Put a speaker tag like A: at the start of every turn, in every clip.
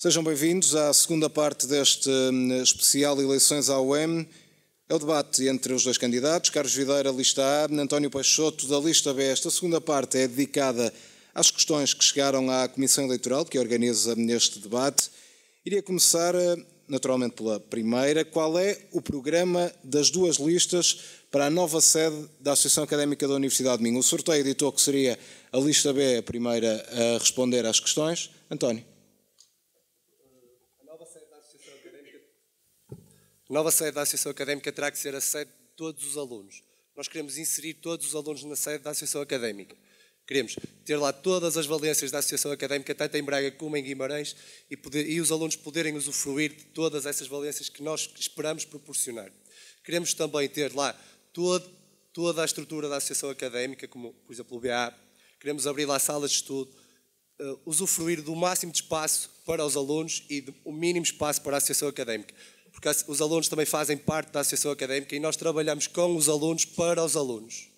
A: Sejam bem-vindos à segunda parte deste especial Eleições à UEM. É o debate entre os dois candidatos, Carlos Videira, lista A, António Peixoto, da lista B. Esta segunda parte é dedicada às questões que chegaram à Comissão Eleitoral, que organiza este debate. Iria começar, naturalmente, pela primeira. Qual é o programa das duas listas para a nova sede da Associação Académica da Universidade de Minho? O sorteio editou que seria a lista B a primeira a responder às questões. António.
B: A nova sede da Associação Académica terá que ser a sede de todos os alunos. Nós queremos inserir todos os alunos na sede da Associação Académica. Queremos ter lá todas as valências da Associação Académica, tanto em Braga como em Guimarães, e os alunos poderem usufruir de todas essas valências que nós esperamos proporcionar. Queremos também ter lá toda a estrutura da Associação Académica, como, por exemplo, o BA. Queremos abrir lá salas de estudo, usufruir do máximo de espaço para os alunos e do mínimo espaço para a Associação Académica. Porque os alunos também fazem parte da Associação Académica e nós trabalhamos com os alunos para os alunos.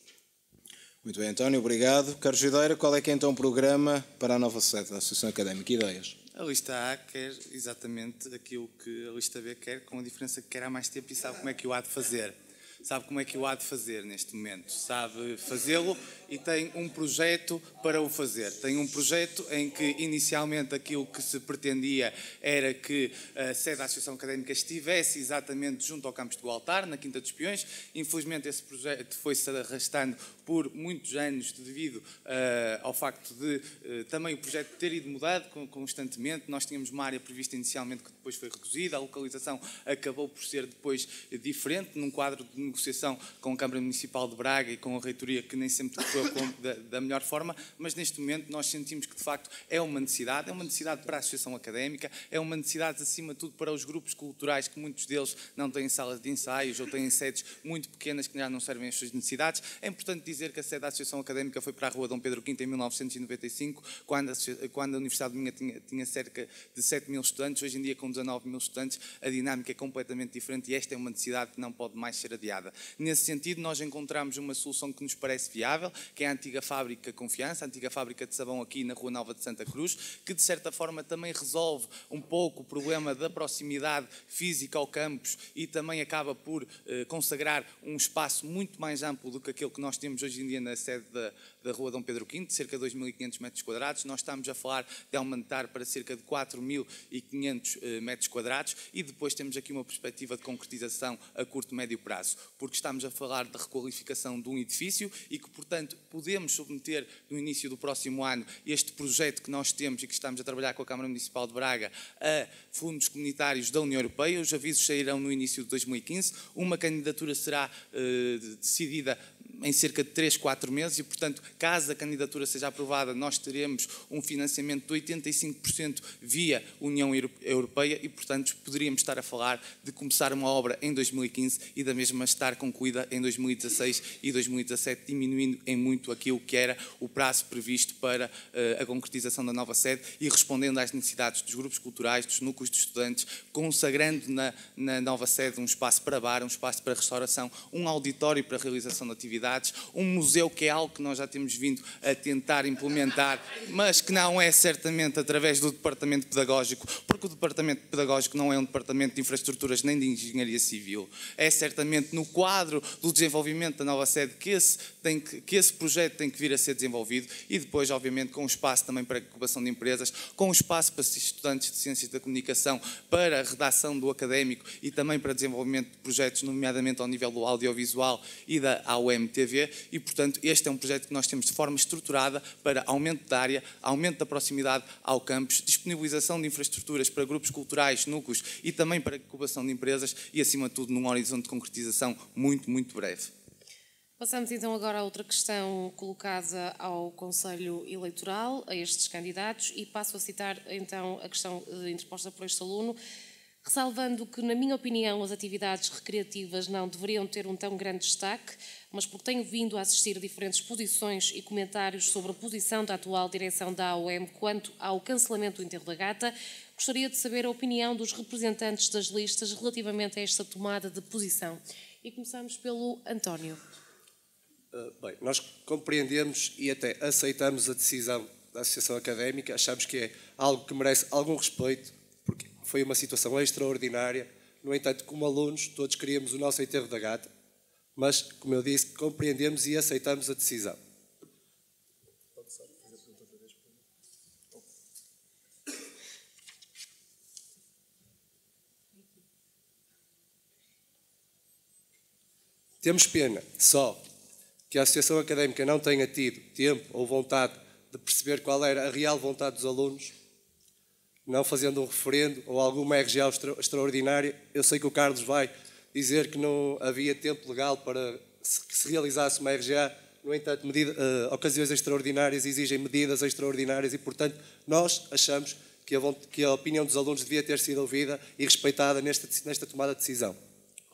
A: Muito bem, António, obrigado. Carlos Videira, qual é que é então o programa para a nova sede da Associação Académica? Ideias?
C: A lista A quer exatamente aquilo que a lista B quer, com a diferença que quer há mais tempo e sabe como é que o há de fazer. Sabe como é que o há de fazer neste momento, sabe fazê-lo e tem um projeto para o fazer. Tem um projeto em que inicialmente aquilo que se pretendia era que a sede da Associação Académica estivesse exatamente junto ao campus do Altar, na Quinta dos Peões. Infelizmente esse projeto foi-se arrastando por muitos anos devido ao facto de também o projeto ter ido mudado constantemente. Nós tínhamos uma área prevista inicialmente que depois foi reduzida, a localização acabou por ser depois diferente, num quadro de negociação com a Câmara Municipal de Braga e com a Reitoria, que nem sempre foi da melhor forma, mas neste momento nós sentimos que de facto é uma necessidade para a Associação Académica, é uma necessidade acima de tudo para os grupos culturais, que muitos deles não têm salas de ensaios ou têm sedes muito pequenas que já não servem às suas necessidades. É importante dizer que a sede da Associação Académica foi para a Rua Dom Pedro V em 1995, quando a Universidade de Minho tinha cerca de 7 mil estudantes. Hoje em dia, com 19 mil estudantes, a dinâmica é completamente diferente e esta é uma necessidade que não pode mais ser adiada. Nesse sentido, nós encontramos uma solução que nos parece viável, que é a antiga fábrica Confiança, a antiga fábrica de sabão aqui na Rua Nova de Santa Cruz, que de certa forma também resolve um pouco o problema da proximidade física ao campus e também acaba por consagrar um espaço muito mais amplo do que aquele que nós temos hoje em dia na sede da Rua Dom Pedro V, cerca de 2.500 metros quadrados. Nós estamos a falar de aumentar para cerca de 4.500 metros quadrados e depois temos aqui uma perspectiva de concretização a curto e médio prazo, porque estamos a falar da requalificação de um edifício e que, portanto, podemos submeter no início do próximo ano este projeto que nós temos e que estamos a trabalhar com a Câmara Municipal de Braga a fundos comunitários da União Europeia. Os avisos sairão no início de 2015. Uma candidatura será decidida em cerca de 3, 4 meses e, portanto, caso a candidatura seja aprovada, nós teremos um financiamento de 85% via União Europeia e, portanto, poderíamos estar a falar de começar uma obra em 2015 e da mesma estar concluída em 2016 e 2017, diminuindo em muito aquilo que era o prazo previsto para a concretização da nova sede e respondendo às necessidades dos grupos culturais, dos núcleos de estudantes, consagrando na nova sede um espaço para bar, um espaço para restauração, um auditório para a realização de atividades, um museu, que é algo que nós já temos vindo a tentar implementar, mas que não é certamente através do departamento pedagógico, porque o departamento pedagógico não é um departamento de infraestruturas nem de engenharia civil. É certamente no quadro do desenvolvimento da nova sede que esse projeto tem que vir a ser desenvolvido e depois, obviamente, com espaço também para a ocupação de empresas, com espaço para estudantes de Ciências da Comunicação, para a redação do académico e também para desenvolvimento de projetos, nomeadamente ao nível do audiovisual e da AUMTV e, portanto, este é um projeto que nós temos de forma estruturada para aumento da área, aumento da proximidade ao campus, disponibilização de infraestruturas para grupos culturais, núcleos e também para a ocupação de empresas e, acima de tudo, num horizonte de concretização muito, muito breve.
D: Passamos então agora a outra questão colocada ao Conselho Eleitoral, a estes candidatos, e passo a citar então a questão interposta por este aluno, ressalvando que, na minha opinião, as atividades recreativas não deveriam ter um tão grande destaque, mas porque tenho vindo a assistir a diferentes posições e comentários sobre a posição da atual direção da AUEM quanto ao cancelamento do Enterro da Gata, gostaria de saber a opinião dos representantes das listas relativamente a esta tomada de posição. E começamos pelo António.
B: Bem, nós compreendemos e até aceitamos a decisão da Associação Académica, achamos que é algo que merece algum respeito foi uma situação extraordinária. No entanto, como alunos, todos queríamos o nosso enterro da gata, mas, como eu disse, compreendemos e aceitamos a decisão. Temos pena só que a Associação Académica não tenha tido tempo ou vontade de perceber qual era a real vontade dos alunos, não fazendo um referendo ou alguma RGA extraordinária. Eu sei que o Carlos vai dizer que não havia tempo legal para que se realizasse uma RGA, no entanto, ocasiões extraordinárias exigem medidas extraordinárias e, portanto, nós achamos que a opinião dos alunos devia ter sido ouvida e respeitada nesta tomada de decisão.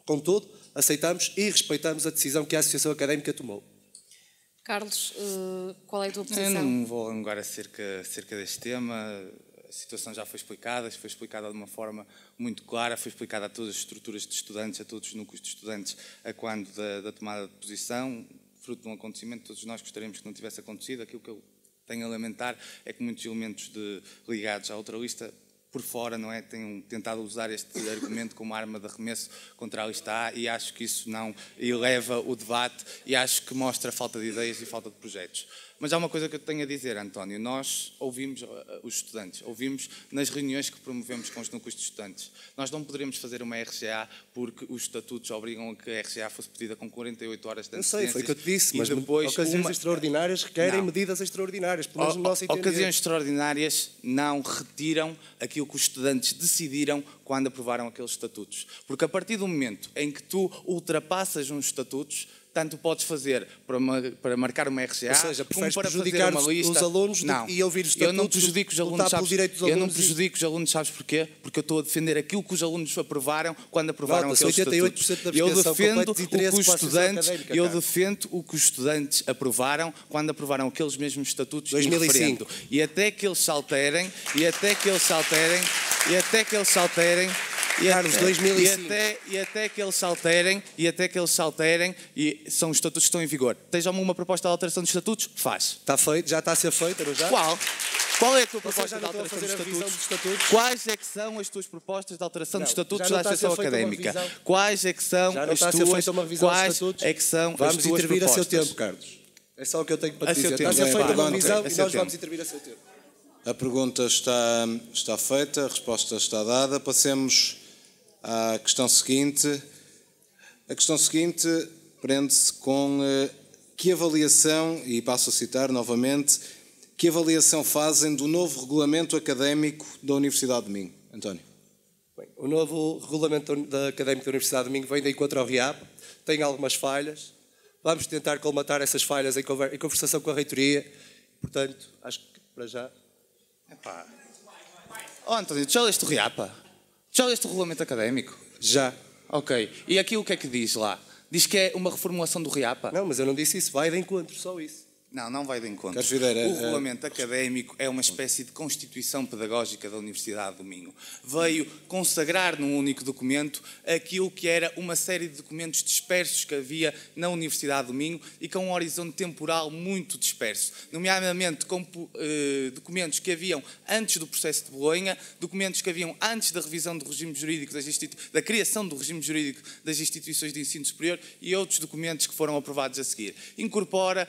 B: Contudo, aceitamos e respeitamos a decisão que a Associação Académica tomou.
D: Carlos, qual é a tua posição?
C: Eu não vou alongar acerca deste tema. A situação já foi explicada de uma forma muito clara, foi explicada a todas as estruturas de estudantes, a todos os núcleos de estudantes, a quando da tomada de posição, fruto de um acontecimento. Todos nós gostaríamos que não tivesse acontecido. Aquilo que eu tenho a lamentar é que muitos elementos ligados à outra lista, por fora, não é, tenham tentado usar este argumento como arma de arremesso contra a lista A, e acho que isso não eleva o debate e acho que mostra falta de ideias e falta de projetos. Mas há uma coisa que eu tenho a dizer, António. Nós ouvimos os estudantes, ouvimos nas reuniões que promovemos com os núcleos de estudantes. Nós não poderemos fazer uma RGA porque os estatutos obrigam a que a RGA fosse pedida com 48 horas de antecedência.
B: Eu sei, foi o que eu te disse, mas
C: depois
B: ocasiões extraordinárias requerem medidas extraordinárias, pelo menos no nosso entender.
C: Ocasiões extraordinárias não retiram aquilo que os estudantes decidiram quando aprovaram aqueles estatutos. Porque a partir do momento em que tu ultrapassas uns estatutos, tanto podes fazer para marcar uma RGA,
B: ou seja,
C: como para
B: prejudicar
C: fazer uma lista.
B: Os alunos
C: não,
B: e ouvir os estatutos.
C: Eu não prejudico os alunos, sabes?
B: Eu não prejudico
C: os alunos, sabes porquê? Porque eu estou a defender aquilo que os alunos aprovaram quando aprovaram aqueles
B: 88%
C: estatutos.
B: Da
C: Eu defendo
B: o
C: eu defendo o que os estudantes aprovaram quando aprovaram aqueles mesmos estatutos
B: 2005.
C: em referendo. E até que eles se alterem,
B: Carlos, 2005.
C: E até que eles se alterem, e são os estatutos que estão em vigor. Tens alguma proposta de alteração dos estatutos? Faz.
B: Está feito, já está a ser feita, não já?
C: Qual? Qual é a tua
B: Vocês
C: proposta
B: já
C: de
B: não estão a
C: alteração
B: fazer
C: dos
B: a revisão
C: estatutos?
B: dos estatutos?
C: Quais é que são as tuas propostas de alteração dos estatutos
B: já não
C: da
B: está a ser
C: Associação
B: feita uma
C: Académica?
B: revisão.
C: Quais é que são
B: Já não
C: as
B: está a ser
C: tuas...
B: feita uma revisão dos
C: Quais
B: estatutos?
C: é que são as
B: Vamos
C: tuas
B: intervir a seu
C: propostas?
B: tempo, Carlos. É só o que eu tenho para te
C: A seu
B: dizer. Está a
C: tempo.
B: ser feita uma
A: Pronto,
B: revisão
C: a
B: e
C: seu
B: nós
C: tempo.
B: vamos intervir a seu tempo.
A: A pergunta está feita, a resposta está dada. Passemos à questão seguinte. A questão seguinte prende-se com que avaliação, e passo a citar novamente, que avaliação fazem do novo regulamento académico da Universidade de Minho? António.
B: Bem, o novo regulamento académico da Universidade de Minho vem de encontro ao RIAP, tem algumas falhas. Vamos tentar colmatar essas falhas em conversação com a reitoria. Portanto, acho que para já...
C: Epá. Oh, António, tu já leste o RIAPA? Já leste o regulamento académico?
B: Já.
C: Ok. E aqui o que é que diz lá? Diz que é uma reformulação do RIAPA?
B: Não, mas eu não disse isso. Vai de encontro, só isso.
C: Não vai de encontro.
A: Carlos Videira,
C: O regulamento académico é uma espécie de constituição pedagógica da Universidade do Minho. Veio consagrar num único documento aquilo que era uma série de documentos dispersos que havia na Universidade do Minho e com um horizonte temporal muito disperso, nomeadamente com documentos que haviam antes do processo de Bolonha, documentos que haviam antes da revisão do regime jurídico da criação do regime jurídico das instituições de ensino superior e outros documentos que foram aprovados a seguir. Incorpora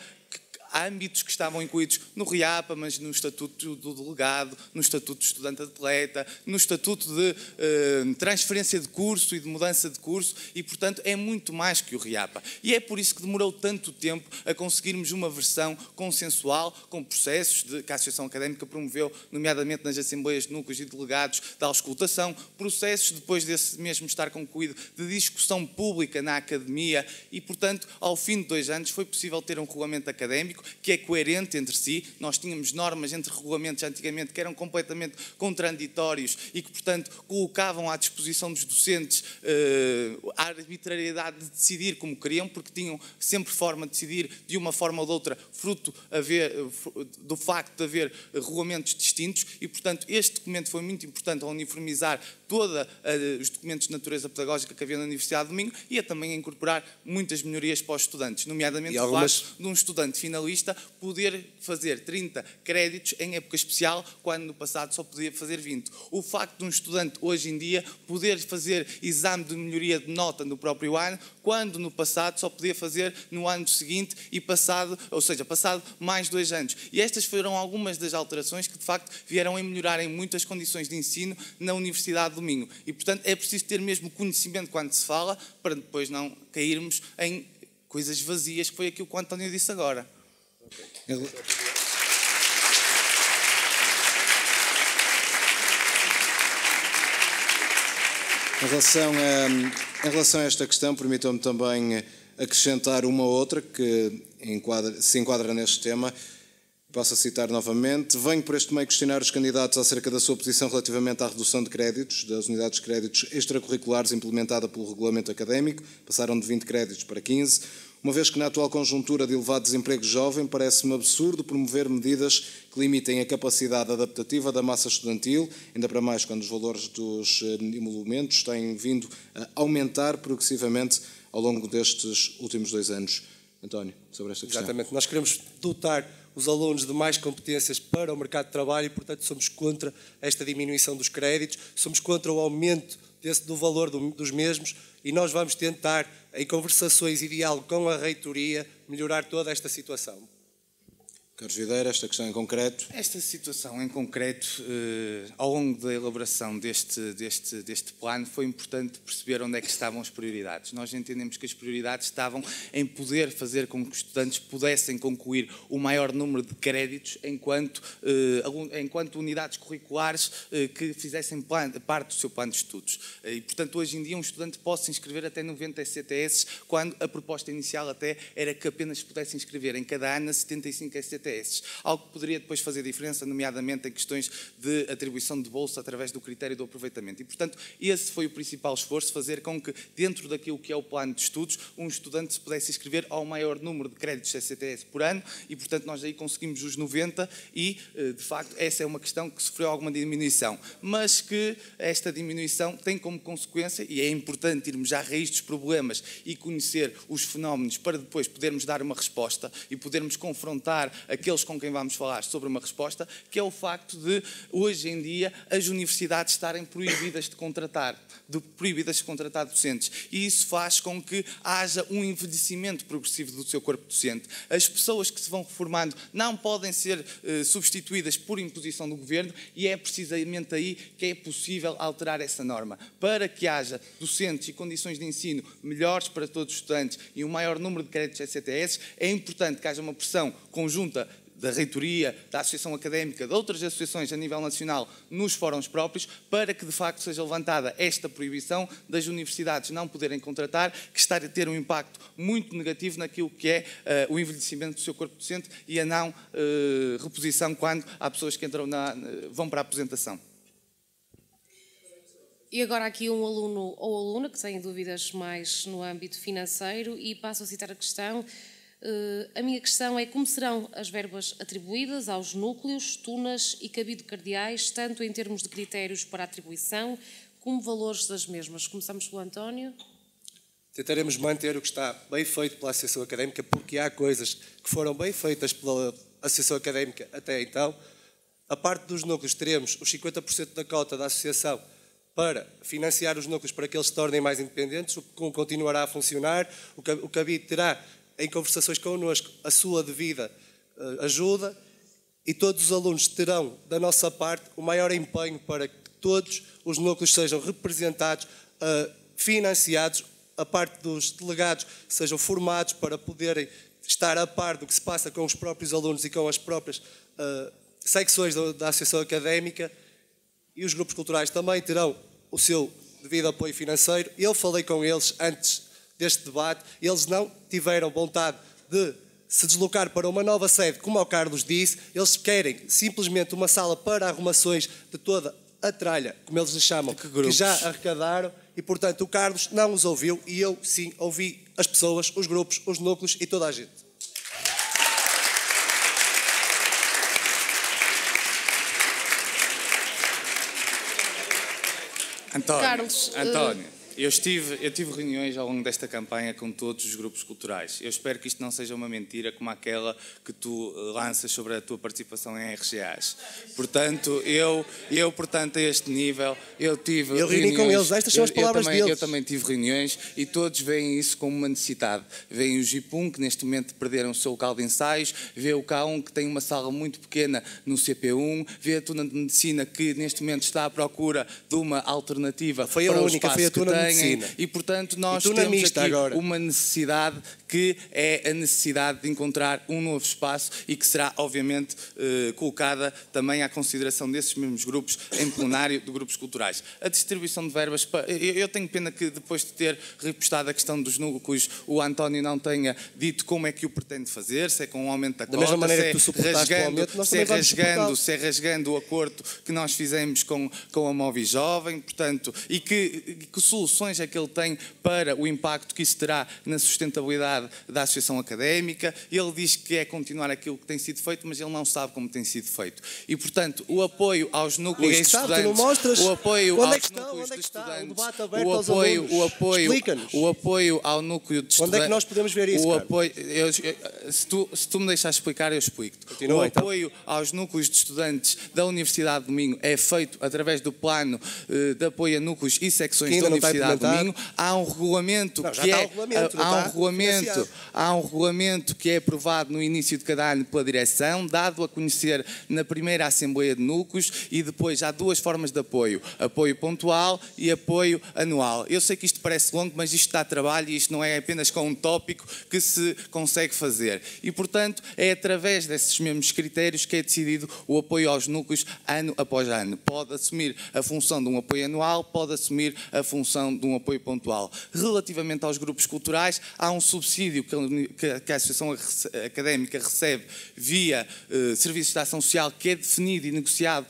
C: âmbitos que estavam incluídos no RIAPA, mas no Estatuto do Delegado, no Estatuto de Estudante-Atleta, no Estatuto de transferência de curso e de mudança de curso, e, portanto, é muito mais que o RIAPA. E é por isso que demorou tanto tempo a conseguirmos uma versão consensual, com processos que a Associação Académica promoveu, nomeadamente nas Assembleias de Núcleos e Delegados da auscultação, processos, depois desse mesmo estar concluído, de discussão pública na academia, e, portanto, ao fim de 2 anos, foi possível ter um regulamento académico que é coerente entre si. Nós tínhamos normas entre regulamentos antigamente que eram completamente contraditórios e que, portanto, colocavam à disposição dos docentes a arbitrariedade de decidir como queriam, porque tinham sempre forma de decidir de uma forma ou de outra, fruto do facto de haver regulamentos distintos, e, portanto, este documento foi muito importante ao uniformizar todos os documentos de natureza pedagógica que havia na Universidade de Minho e a também incorporar muitas melhorias para os estudantes, nomeadamente o facto de um estudante finalizar lista poder fazer 30 créditos em época especial, quando no passado só podia fazer 20. O facto de um estudante hoje em dia poder fazer exame de melhoria de nota no próprio ano, quando no passado só podia fazer no ano seguinte e passado mais 2 anos. E estas foram algumas das alterações que de facto vieram a melhorar em muitas condições de ensino na Universidade do Minho. E portanto é preciso ter mesmo conhecimento quando se fala, para depois não cairmos em coisas vazias, que foi aquilo que o António disse agora.
A: Em relação a esta questão, permitam-me também acrescentar uma outra que se enquadra neste tema. Passo a citar novamente. Venho por este meio questionar os candidatos acerca da sua posição relativamente à redução de créditos, das unidades de créditos extracurriculares implementada pelo regulamento académico. Passaram de 20 créditos para 15. Uma vez que na atual conjuntura de elevado desemprego jovem, parece-me absurdo promover medidas que limitem a capacidade adaptativa da massa estudantil, ainda para mais quando os valores dos emolumentos têm vindo a aumentar progressivamente ao longo destes últimos 2 anos. António, sobre esta questão.
B: Exatamente. Nós queremos dotar os alunos de mais competências para o mercado de trabalho e, portanto, somos contra esta diminuição dos créditos, somos contra o aumento do valor dos mesmos e nós vamos tentar, em conversações e diálogo com a reitoria, melhorar toda esta situação.
A: Carlos Videira, esta questão em concreto.
C: Esta situação em concreto, ao longo da elaboração deste plano, foi importante perceber onde é que estavam as prioridades. Nós entendemos que as prioridades estavam em poder fazer com que os estudantes pudessem concluir o maior número de créditos enquanto unidades curriculares que fizessem parte do seu plano de estudos. E, portanto, hoje em dia um estudante pode se inscrever até 90 ECTS, quando a proposta inicial até era que apenas pudesse inscrever em cada ano 75 ECTS. Algo que poderia depois fazer diferença, nomeadamente em questões de atribuição de bolsa através do critério do aproveitamento. E, portanto, esse foi o principal esforço, fazer com que, dentro daquilo que é o plano de estudos, um estudante se pudesse inscrever ao maior número de créditos ECTS por ano e, portanto, nós aí conseguimos os 90 e, de facto, essa é uma questão que sofreu alguma diminuição, mas que esta diminuição tem como consequência, e é importante irmos à raiz dos problemas e conhecer os fenómenos para depois podermos dar uma resposta e podermos confrontar aqueles com quem vamos falar sobre uma resposta, que é o facto de, hoje em dia, as universidades estarem proibidas de contratar docentes. E isso faz com que haja um envelhecimento progressivo do seu corpo docente. As pessoas que se vão reformando não podem ser substituídas por imposição do governo e é precisamente aí que é possível alterar essa norma. Para que haja docentes e condições de ensino melhores para todos os estudantes e um maior número de créditos ECTS, é importante que haja uma pressão conjunta da reitoria, da associação académica, de outras associações a nível nacional, nos fóruns próprios, para que de facto seja levantada esta proibição das universidades não poderem contratar, que está a ter um impacto muito negativo naquilo que é o envelhecimento do seu corpo docente e a não reposição quando há pessoas que vão para a aposentação.
D: E agora aqui um aluno ou aluna que tem dúvidas mais no âmbito financeiro e passo a citar a questão. A minha questão é como serão as verbas atribuídas aos núcleos, tunas e cabido-cardeais, tanto em termos de critérios para atribuição como valores das mesmas. Começamos pelo António.
B: Tentaremos manter o que está bem feito pela Associação Académica, porque há coisas que foram bem feitas pela Associação Académica até então. A parte dos núcleos, teremos os 50% da cota da Associação para financiar os núcleos para que eles se tornem mais independentes, o que continuará a funcionar, o cabido terá, em conversações connosco, a sua devida ajuda e todos os alunos terão, da nossa parte, o maior empenho para que todos os núcleos sejam representados, financiados, a parte dos delegados sejam formados para poderem estar a par do que se passa com os próprios alunos e com as próprias secções da Associação Académica, e os grupos culturais também terão o seu devido apoio financeiro. Eu falei com eles antes deste debate, eles não tiveram vontade de se deslocar para uma nova sede, como o Carlos disse, eles querem simplesmente uma sala para arrumações de toda a tralha, como eles lhe chamam, que já arrecadaram, e portanto o Carlos não os ouviu, e eu sim ouvi as pessoas, os grupos, os núcleos e toda a gente.
C: António, Eu tive reuniões ao longo desta campanha com todos os grupos culturais. Eu espero que isto não seja uma mentira como aquela que tu lanças sobre a tua participação em RGAs. Portanto, portanto, a este nível, eu tive reuniões...
B: Eu reuni com eles, estas são as palavras deles.
C: Eu também tive reuniões e todos veem isso como uma necessidade. Veem o GIPUM, que neste momento perderam o seu local de ensaios, vê o K1, que tem uma sala muito pequena no CP1, vê a Tuna de Medicina, que neste momento está à procura de uma alternativa para o espaço que têm. E, portanto, nós temos aqui uma necessidade que é a necessidade de encontrar um novo espaço e que será, obviamente, colocada também à consideração desses mesmos grupos em plenário de grupos culturais. A distribuição de verbas, eu tenho pena que depois de ter repostado a questão dos núcleos, o António não tenha dito como é que o pretende fazer, se é com o aumento da cota,
B: mesma maneira que tu suportaste o aumento, nós também vamos suportar.
C: Se é rasgando o acordo que nós fizemos com a Movi Jovem, portanto, e que soluções é que ele tem para o impacto que isso terá na sustentabilidade da Associação Académica. Ele diz que é continuar aquilo que tem sido feito, mas ele não sabe como tem sido feito. E, portanto, o apoio aos núcleos de estudantes...
B: Tu não mostras.
C: O apoio
B: onde
C: aos núcleos de estudantes...
B: O debate aberto aos alunos.
C: O apoio ao núcleo de estudantes...
B: Onde é que nós podemos ver isso,
C: se tu me deixares explicar, eu explico-te.
B: Continua,
C: o apoio aos núcleos de estudantes da Universidade do Minho é feito através do plano de apoio a núcleos e secções da Universidade do Minho. Há um regulamento há um regulamento que é aprovado no início de cada ano pela direção, dado a conhecer na primeira Assembleia de Núcleos, e depois há duas formas de apoio: apoio pontual e apoio anual. Eu sei que isto parece longo, mas isto dá trabalho e isto não é apenas com um tópico que se consegue fazer. E, portanto, é através desses mesmos critérios que é decidido o apoio aos núcleos ano após ano. Pode assumir a função de um apoio anual, pode assumir a função de um apoio pontual. Relativamente aos grupos culturais, há um subsídio que a Associação Académica recebe via Serviços de Ação Social, que é definido e negociado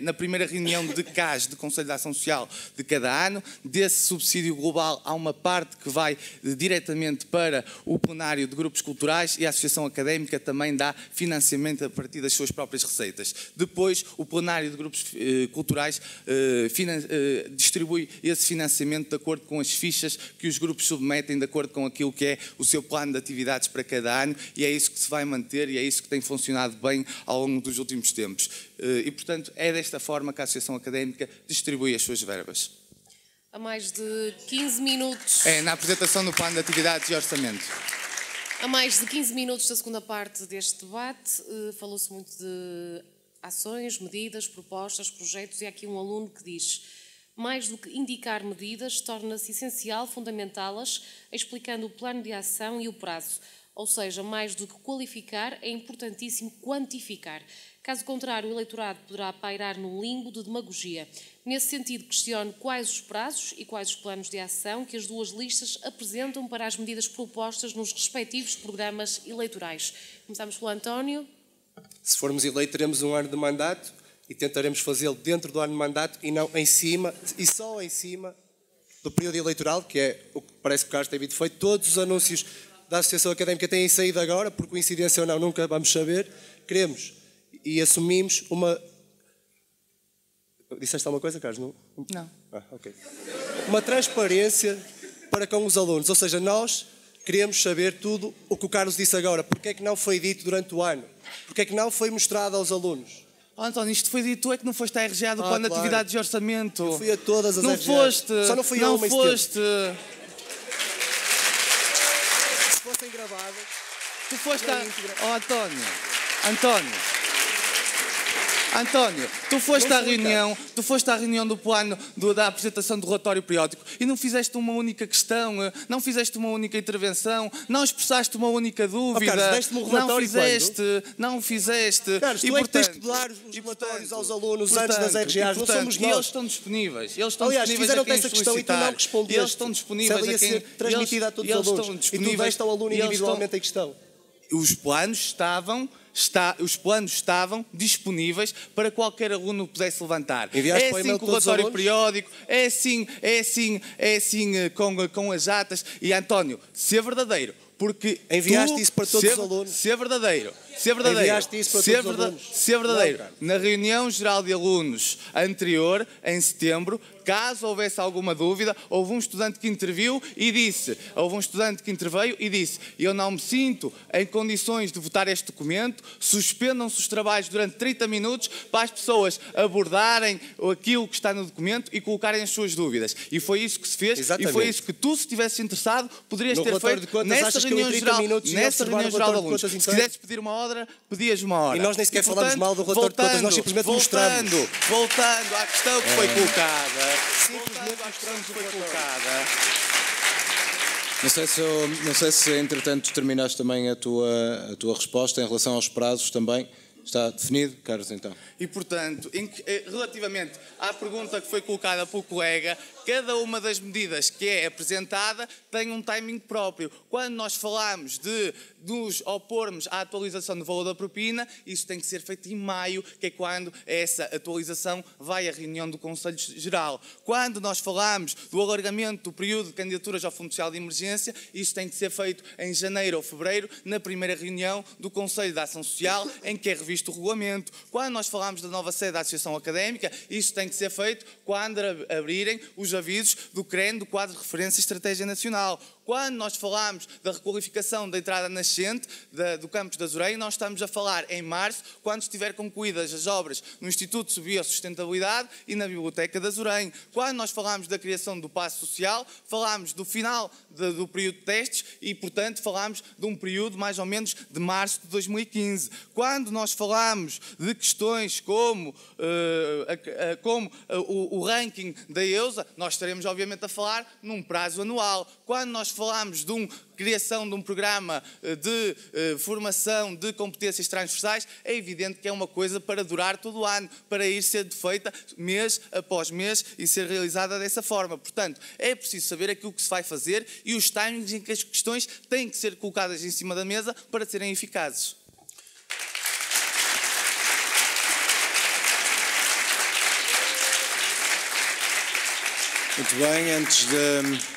C: na primeira reunião de CAS, de Conselho de Ação Social, de cada ano. Desse subsídio global há uma parte que vai diretamente para o plenário de grupos culturais, e a Associação Académica também dá financiamento a partir das suas próprias receitas. Depois, o plenário de grupos culturais distribui esse financiamento de acordo com as fichas que os grupos submetem, de acordo com aquilo que é o seu plano de atividades para cada ano, e é isso que se vai manter e é isso que tem funcionado bem ao longo dos últimos tempos. E, portanto, é desta forma que a Associação Académica distribui as suas verbas.
D: A mais de 15 minutos...
C: Na apresentação do plano de atividades e orçamento.
D: A mais de 15 minutos da segunda parte deste debate, falou-se muito de ações, medidas, propostas, projetos, e há aqui um aluno que diz: mais do que indicar medidas, torna-se essencial fundamentá-las, explicando o plano de ação e o prazo. Ou seja, mais do que qualificar, é importantíssimo quantificar. Caso contrário, o eleitorado poderá pairar num limbo de demagogia. Nesse sentido, questiono quais os prazos e quais os planos de ação que as duas listas apresentam para as medidas propostas nos respectivos programas eleitorais. Começamos pelo António.
B: Se formos eleitos, teremos um ano de mandato e tentaremos fazê-lo dentro do ano de mandato e não em cima, e só em cima do período eleitoral, que é o que parece que o Carlos tem vindo feito. Todos os anúncios da Associação Académica têm saído agora, por coincidência ou não, nunca vamos saber. Queremos e assumimos uma... Disseste alguma coisa, Carlos?
C: Não.
B: Ok. Uma transparência para com os alunos, ou seja, nós queremos saber tudo o que o Carlos disse agora. Porque é que não foi dito durante o ano? Porque é que não foi mostrado aos alunos?
C: António, isto foi dito, tu é que não foste à RGA do plano de atividades e orçamento.
B: Eu fui a todas as RGAs.
C: Não foste.
B: Só não fui a uma.
C: Não foste.
B: Se fossem gravadas...
C: Tu foste a... Oh, António, tu foste à reunião do plano da apresentação do relatório periódico e não fizeste uma única questão, não fizeste uma única intervenção, não expressaste uma única dúvida.
B: Carlos, deste-me um relatório
C: não fizeste.
B: Carlos, tu é que tens de dar os relatórios aos alunos antes das RGAs, não somos nós.
C: E eles estão disponíveis.
B: Aliás, fizeram-te essa questão e tu não respondeste.
C: Eles estão disponíveis.
B: Se ela ia ser transmitida a todos os alunos e tu deste ao aluno individualmente a questão.
C: Os planos estavam disponíveis para qualquer aluno que pudesse levantar.
B: Enviaste
C: é assim com o relatório periódico, é assim com as atas. E, António, ser verdadeiro, porque
B: enviaste isso para todos os alunos.
C: Ser verdadeiro. ser verdadeiro.
B: Enviaste isso para todos os alunos?
C: Ser verdadeiro.
B: Não, cara.
C: Na reunião geral de alunos anterior, em setembro, caso houvesse alguma dúvida, houve um estudante que interveio e disse, eu não me sinto em condições de votar este documento, suspendam-se os trabalhos durante 30 minutos para as pessoas abordarem aquilo que está no documento e colocarem as suas dúvidas. E foi isso que se fez.
B: Exatamente.
C: E foi isso que tu, se estivesse interessado, poderias
B: No
C: ter
B: relatório
C: feito
B: de contas,
C: nessa
B: achas que
C: reunião
B: eu em 30
C: geral,
B: minutos ia
C: nessa
B: observar
C: reunião
B: o
C: geral de
B: relatório de
C: alunos.
B: contas
C: Se
B: inteiro?
C: quisesses pedir uma hora, pedias uma hora.
B: E nós nem sequer
C: portanto,
B: falamos mal do relatório de contas, nós simplesmente mostramos.
C: Voltando à questão que foi colocada.
B: Simplesmente mostramos o relatório.
A: Não sei se entretanto terminaste também a tua resposta em relação aos prazos também. Está definido, Carlos, então?
C: E, portanto, relativamente à pergunta que foi colocada pelo colega, cada uma das medidas que é apresentada tem um timing próprio. Quando nós falamos de nos opormos à atualização do valor da propina, isso tem que ser feito em maio, que é quando essa atualização vai à reunião do Conselho Geral. Quando nós falamos do alargamento do período de candidaturas ao Fundo Social de Emergência, isso tem que ser feito em janeiro ou fevereiro, na primeira reunião do Conselho de Ação Social, em que é revisto o regulamento. Quando nós falamos da nova sede da Associação Académica, isso tem que ser feito quando abrirem os avisos do CREN, do Quadro de Referência e Estratégia Nacional. Quando nós falamos da requalificação da entrada nascente do campus da Azurém, nós estamos a falar em março, quando estiver concluídas as obras no Instituto de Biosustentabilidade e na Biblioteca da Azurém. Quando nós falamos da criação do Passo Social, falamos do final do período de testes e, portanto, falamos de um período mais ou menos de março de 2015. Quando nós falamos de questões como o ranking da EUSA, nós estaremos, obviamente, a falar num prazo anual. Quando nós falamos de criação de um programa de formação de competências transversais, é evidente que é uma coisa para durar todo o ano, para ir sendo feita mês após mês e ser realizada dessa forma. Portanto, é preciso saber aquilo que se vai fazer e os timings em que as questões têm que ser colocadas em cima da mesa para serem eficazes.
A: Muito bem,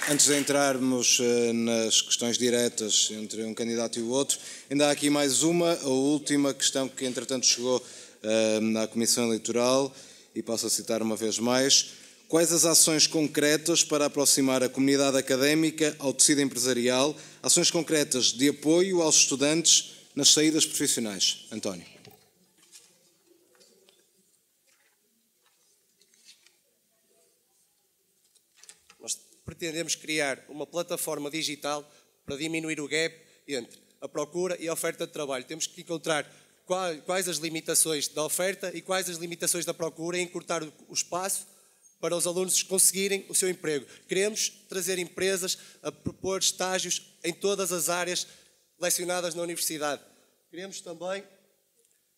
A: antes de entrarmos nas questões diretas entre um candidato e o outro, ainda há aqui mais a última questão que entretanto chegou à Comissão Eleitoral e passo a citar uma vez mais. Quais as ações concretas para aproximar a comunidade académica ao tecido empresarial, ações concretas de apoio aos estudantes nas saídas profissionais? António.
B: Nós pretendemos criar uma plataforma digital para diminuir o gap entre a procura e a oferta de trabalho. Temos que encontrar quais as limitações da oferta e quais as limitações da procura e encurtar o espaço para os alunos conseguirem o seu emprego. Queremos trazer empresas a propor estágios em todas as áreas lecionadas na universidade. Queremos também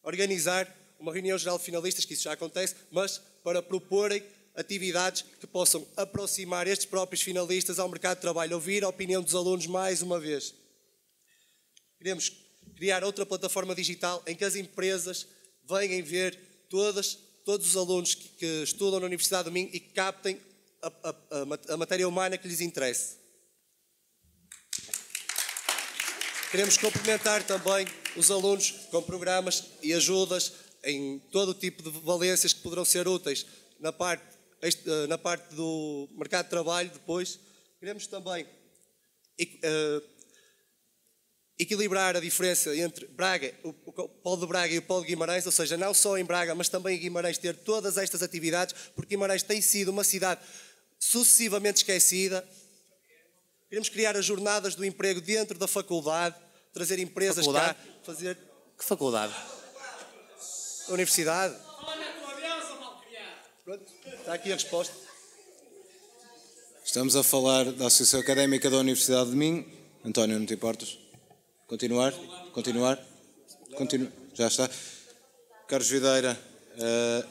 B: organizar uma reunião geral de finalistas, que isso já acontece, mas para proporem atividades que possam aproximar estes próprios finalistas ao mercado de trabalho, ouvir a opinião dos alunos mais uma vez. Queremos criar outra plataforma digital em que as empresas venham ver todos os alunos que estudam na Universidade do Minho e que captem a matéria humana que lhes interesse. Queremos complementar também os alunos com programas e ajudas em todo o tipo de valências que poderão ser úteis na parte do mercado de trabalho depois. Queremos também equilibrar a diferença entre o Polo de Braga e o Polo de Guimarães, ou seja, não só em Braga, mas também em Guimarães ter todas estas atividades, porque Guimarães tem sido uma cidade sucessivamente esquecida. Queremos criar as jornadas do emprego dentro da faculdade, trazer empresas cá, fazer...
C: Que faculdade?
B: A universidade. Pronto, está aqui a resposta.
A: Estamos a falar da Associação Académica da Universidade de Minho. António, não te importas? Continuar? Já está. Carlos Videira,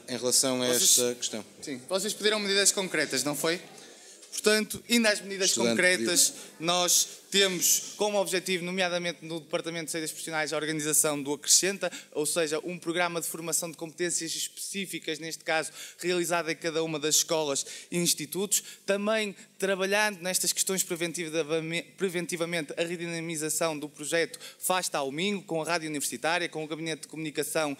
A: em relação a esta questão.
C: Sim, vocês pediram medidas concretas, não foi? Portanto, indo às medidas concretas, nós temos como objetivo, nomeadamente no Departamento de Saídas Profissionais, a organização do Acrescenta, ou seja, um programa de formação de competências específicas, neste caso, realizado em cada uma das escolas e institutos. Também trabalhando nestas questões preventivamente a redinamização do projeto Fasta ao Minho, com a Rádio Universitária, com o Gabinete de Comunicação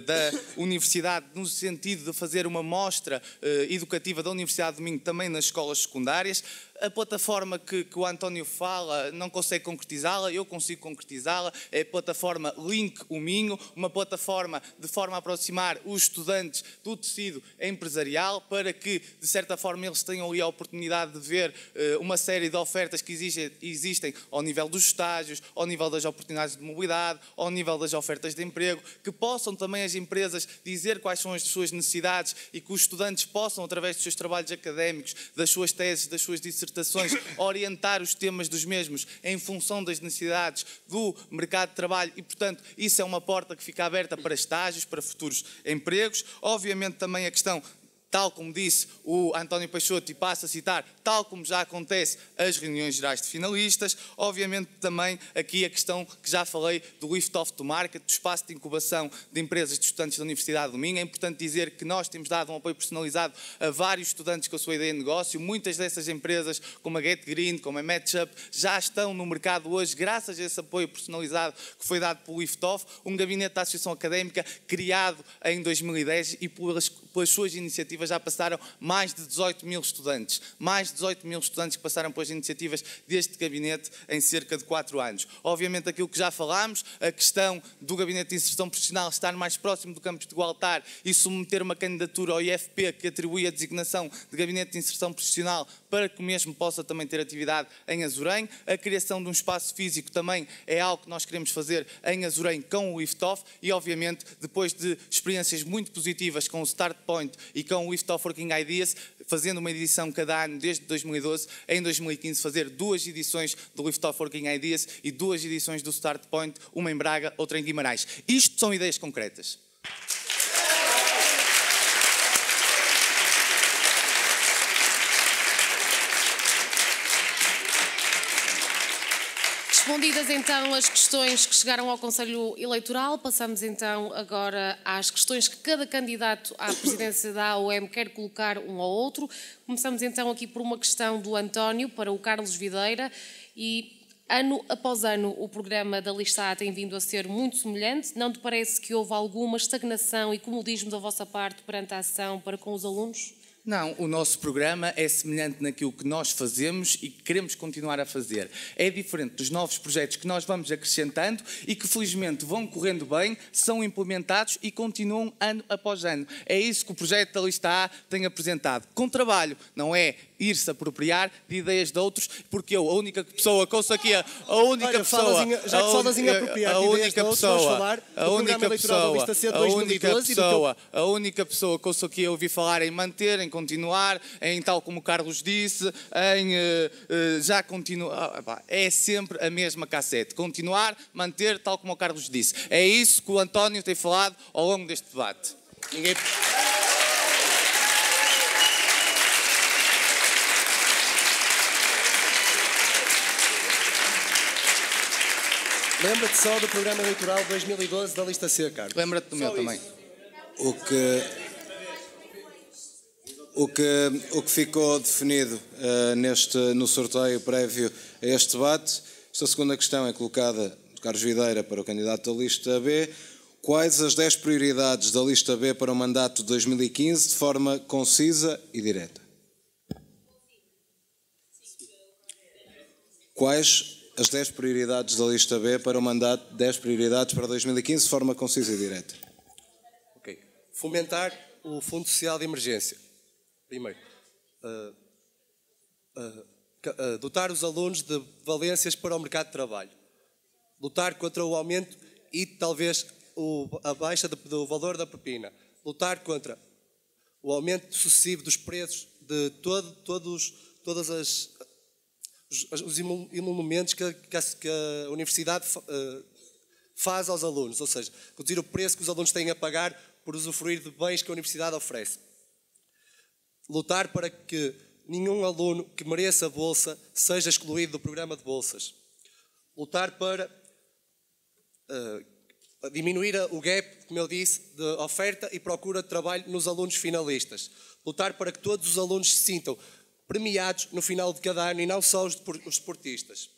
C: da Universidade, no sentido de fazer uma mostra educativa da Universidade do Minho também nas escolas secundárias. A plataforma que o António fala não consegue concretizá-la, eu consigo concretizá-la, é a plataforma Link o Minho, uma plataforma de forma a aproximar os estudantes do tecido empresarial para que, de certa forma, eles tenham ali a oportunidade de ver uma série de ofertas que existem ao nível dos estágios, ao nível das oportunidades de mobilidade, ao nível das ofertas de emprego, que possam também as empresas dizer quais são as suas necessidades e que os estudantes possam, através dos seus trabalhos académicos, das suas teses, das suas dissertações, orientar os temas dos mesmos em função das necessidades do mercado de trabalho e, portanto, isso é uma porta que fica aberta para estágios, para futuros empregos. Obviamente também a questão, tal como disse o António Peixoto, e passo a citar, tal como já acontece as reuniões gerais de finalistas, obviamente também aqui a questão que já falei do Lift Off to Market, do espaço de incubação de empresas de estudantes da Universidade do Minho. É importante dizer que nós temos dado um apoio personalizado a vários estudantes com a sua ideia de negócio. Muitas dessas empresas, como a Get Green, como a Matchup, já estão no mercado hoje, graças a esse apoio personalizado que foi dado pelo Lift Off, um gabinete da Associação Académica criado em 2010 e pelas suas iniciativas já passaram mais de 18 mil estudantes. Mais de 18 mil estudantes que passaram pelas iniciativas deste gabinete em cerca de 4 anos. Obviamente aquilo que já falámos, a questão do Gabinete de Inserção Profissional estar mais próximo do campus de Gualtar e submeter uma candidatura ao IFP que atribui a designação de Gabinete de Inserção Profissional para que o mesmo possa também ter atividade em Azurém. A criação de um espaço físico também é algo que nós queremos fazer em Azurém com o Lift Off e, obviamente, depois de experiências muito positivas com o Start Point e com o Lift Off Working Ideas, fazendo uma edição cada ano desde 2012, em 2015 fazer 2 edições do Lift Off Working Ideas e 2 edições do Start Point, uma em Braga, outra em Guimarães. Isto são ideias concretas.
D: Respondidas então as questões que chegaram ao Conselho Eleitoral, passamos então agora às questões que cada candidato à presidência da AOM quer colocar um ao outro. Começamos então aqui por uma questão do António para o Carlos Videira e ano após ano o programa da Lista A tem vindo a ser muito semelhante. Não te parece que houve alguma estagnação e comodismo da vossa parte perante a ação para com os alunos?
C: Não, o nosso programa é semelhante naquilo que nós fazemos e que queremos continuar a fazer. É diferente dos novos projetos que nós vamos acrescentando e que felizmente vão correndo bem, são implementados e continuam ano após ano. É isso que o projeto da Lista A tem apresentado. Com trabalho, não é ir-se apropriar de ideias de outros, porque eu, a única pessoa que ouço aqui, a única pessoa...
E: Já que falas em apropriar de ideias de outros, vamos falar do programa eleitoral da Lista C de 2012
C: a única pessoa que ouço aqui a ouvir falar em manter, em continuar, em tal como o Carlos disse, em já continuar. É sempre a mesma cassete. Continuar, manter, tal como o Carlos disse. É isso que o António tem falado ao longo deste debate.
E: Ninguém... Lembra-te só do programa eleitoral 2012 da Lista C, Carlos.
C: Lembra-te do meu também.
A: O que ficou definido no sorteio prévio a este debate, esta segunda questão é colocada de Carlos Videira para o candidato da Lista B. Quais as 10 prioridades da Lista B para o mandato de 2015 de forma concisa e direta? Quais as 10 prioridades da Lista B para o mandato, 10 prioridades para 2015 de forma concisa e direta?
B: Ok. Fomentar o Fundo Social de Emergência. Primeiro, dotar os alunos de valências para o mercado de trabalho. Lutar contra o aumento e talvez a baixa do valor da propina. Lutar contra o aumento sucessivo dos preços de todos os emolumentos que a universidade faz aos alunos. Ou seja, reduzir o preço que os alunos têm a pagar por usufruir de bens que a universidade oferece. Lutar para que nenhum aluno que mereça bolsa seja excluído do programa de bolsas. Lutar para diminuir o gap, como eu disse, de oferta e procura de trabalho nos alunos finalistas. Lutar para que todos os alunos se sintam premiados no final de cada ano e não só os desportistas.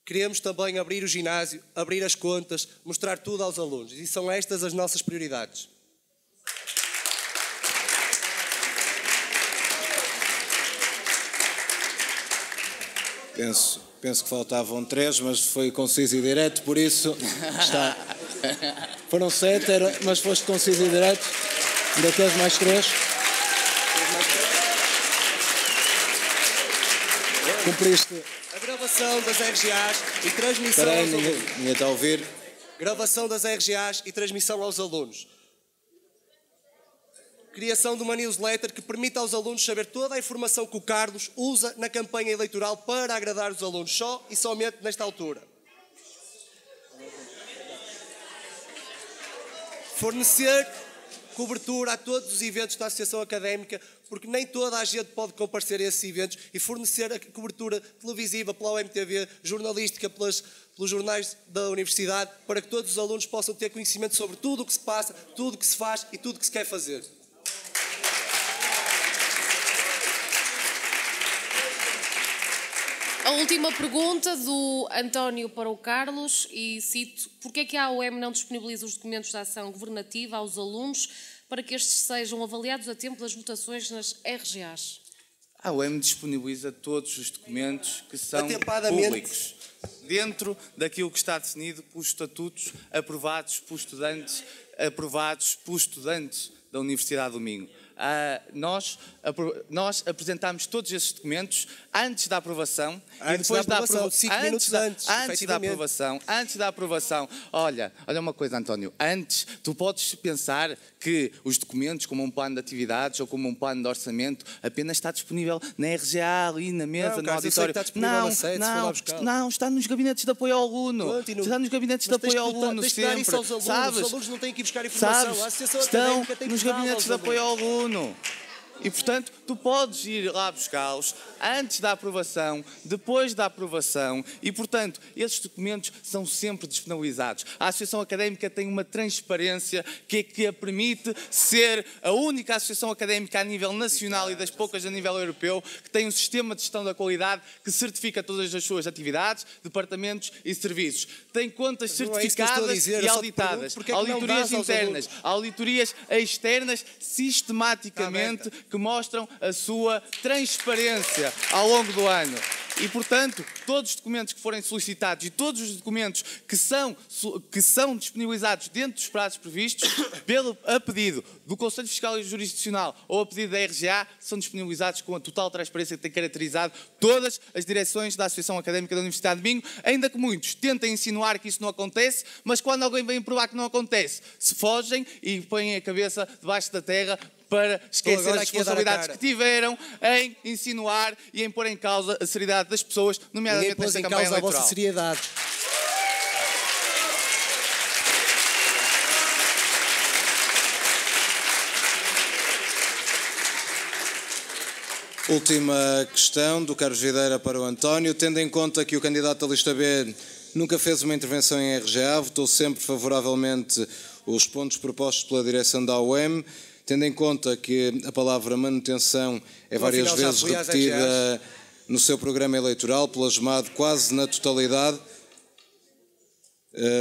B: Queremos também abrir o ginásio, abrir as contas, mostrar tudo aos alunos. E são estas as nossas prioridades.
A: Penso que faltavam 3, mas foi conciso e direto, por isso está. Foram 7, mas foste conciso e direto. Ainda queres mais 3? Cumpriste.
B: A gravação das RGAs e transmissão aos alunos.
A: Ninguém está a ouvir.
B: Gravação das RGAs e transmissão aos alunos. Criação de uma newsletter que permita aos alunos saber toda a informação que o Carlos usa na campanha eleitoral para agradar os alunos, só e somente nesta altura. Fornecer cobertura a todos os eventos da Associação Académica, porque nem toda a gente pode comparecer a esses eventos, e fornecer a cobertura televisiva pela OMTV, jornalística pelos jornais da Universidade, para que todos os alunos possam ter conhecimento sobre tudo o que se passa, tudo o que se faz e tudo o que se quer fazer.
D: A última pergunta do António para o Carlos, e cito: porquê é que a AOM não disponibiliza os documentos da ação governativa aos alunos para que estes sejam avaliados a tempo das votações nas RGAs?
C: A AOM disponibiliza todos os documentos que são públicos, dentro daquilo que está definido pelos estatutos aprovados pelos estudantes da Universidade do Minho. Nós apresentámos todos esses documentos antes da aprovação e depois da aprovação,
B: 5 minutos antes
C: da aprovação. Olha uma coisa, António, antes tu podes pensar que os documentos, como um plano de atividades ou como um plano de orçamento, apenas está disponível na RGA, ali na mesa, no auditório. Não, está nos gabinetes de apoio ao aluno. Está nos gabinetes de apoio ao aluno sempre.
B: Sabes? Os alunos não têm que ir buscar informação. A Associação Académica tem que
C: nos gabinetes de apoio ao aluno. E, portanto, tu podes ir lá buscá-los antes da aprovação, depois da aprovação e, portanto, esses documentos são sempre disponibilizados. A Associação Académica tem uma transparência que a permite ser a única associação académica a nível nacional e das poucas a nível europeu que tem um sistema de gestão da qualidade que certifica todas as suas atividades, departamentos e serviços. Tem contas certificadas e auditadas, auditorias internas, auditorias externas, sistematicamente que mostram a sua transparência ao longo do ano. E, portanto, todos os documentos que forem solicitados e todos os documentos que são disponibilizados dentro dos prazos previstos, a pedido do Conselho Fiscal e Jurisdicional ou a pedido da RGA, são disponibilizados com a total transparência que tem caracterizado todas as direções da Associação Académica da Universidade de Minho, ainda que muitos tentem insinuar que isso não acontece, mas quando alguém vem provar que não acontece, se fogem e põem a cabeça debaixo da terra para esquecer as responsabilidades que tiveram em insinuar e em pôr em causa a seriedade das pessoas, nomeadamente nesta campanha eleitoral.
E: A vossa seriedade.
A: Última questão do Carlos Videira para o António. Tendo em conta que o candidato da lista B nunca fez uma intervenção em RGA, votou sempre favoravelmente os pontos propostos pela direção da AOM, tendo em conta que a palavra manutenção é várias vezes repetida no seu programa eleitoral, plasmado quase na totalidade,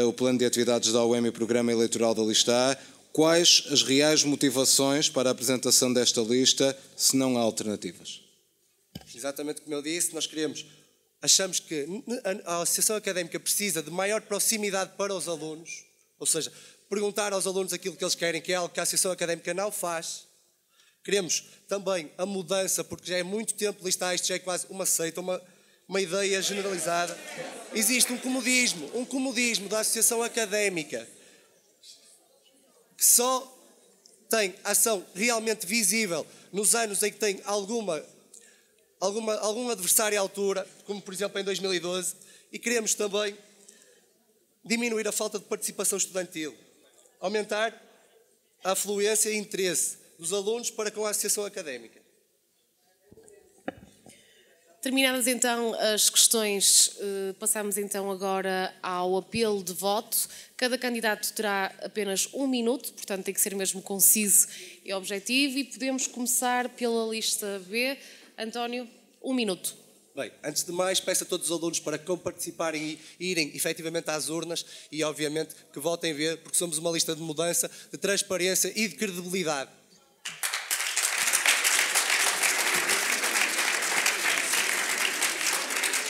A: o plano de atividades da AOM e o programa eleitoral da lista A, quais as reais motivações para a apresentação desta lista, se não há alternativas?
B: Exatamente como eu disse, achamos que a Associação Académica precisa de maior proximidade para os alunos, ou seja, perguntar aos alunos aquilo que eles querem, que é algo que a Associação Académica não faz. Queremos também a mudança, porque já é muito tempo listar isto, já é quase uma seita, uma ideia generalizada. Existe um comodismo da Associação Académica que só tem ação realmente visível nos anos em que tem algum adversário à altura, como por exemplo em 2012, e queremos também diminuir a falta de participação estudantil, aumentar a afluência e interesse dos alunos para com a Associação Académica.
D: Terminadas então as questões, passamos então agora ao apelo de voto. Cada candidato terá apenas 1 minuto, portanto tem que ser mesmo conciso e objetivo. E podemos começar pela lista B. António, 1 minuto.
B: Bem, antes de mais, peço a todos os alunos para participarem e irem efetivamente às urnas e, obviamente, que votem ver, porque somos uma lista de mudança, de transparência e de credibilidade.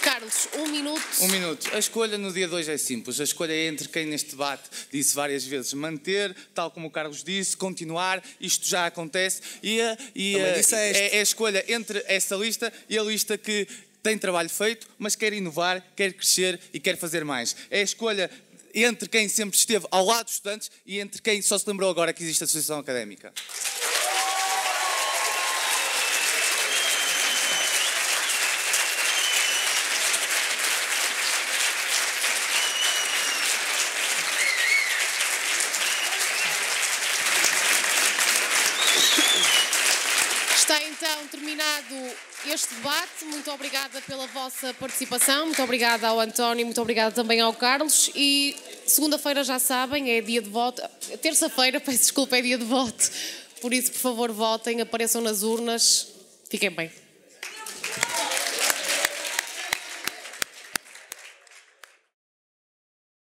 D: Carlos, 1 minuto.
C: 1 minuto. A escolha no dia 2 é simples. A escolha é entre quem neste debate disse várias vezes manter, tal como o Carlos disse, continuar, isto já acontece, e é a escolha entre essa lista e a lista que tem trabalho feito, mas quer inovar, quer crescer e quer fazer mais. É a escolha entre quem sempre esteve ao lado dos estudantes e entre quem só se lembrou agora que existe a associação académica.
D: Está então terminado este debate. Muito obrigada pela vossa participação. Muito obrigada ao António, muito obrigada também ao Carlos. E segunda-feira, já sabem, é dia de voto. Terça-feira, peço desculpa, é dia de voto. Por isso, por favor, votem, apareçam nas urnas. Fiquem bem.